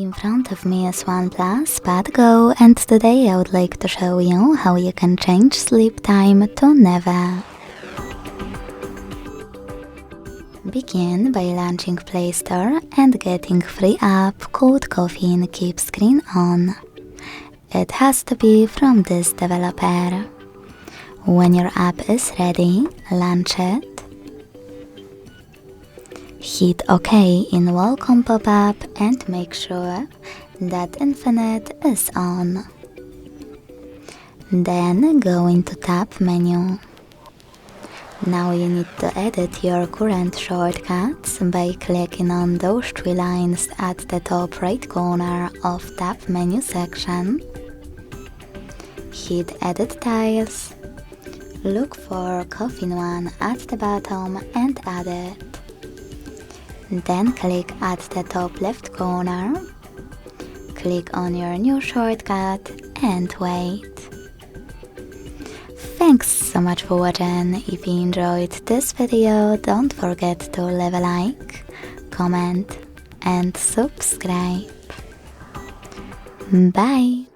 In front of me is OnePlus Pad Go, and today I would like to show you how you can change sleep time to never. Begin by launching Play Store and getting free app called Caffeine Keep Screen On. It has to be from this developer. When your app is ready, launch it. Hit OK in Welcome pop-up and make sure that Infinite is on. Then go into Tab menu. Now you need to edit your current shortcuts by clicking on those three lines at the top right corner of Tab menu section. Hit Edit Tiles. Look for Caffeine one at the bottom and add it. Then click at the top left corner. Click on your new shortcut and wait. Thanks so much for watching. If you enjoyed this video, don't forget to leave a like, comment and subscribe. Bye!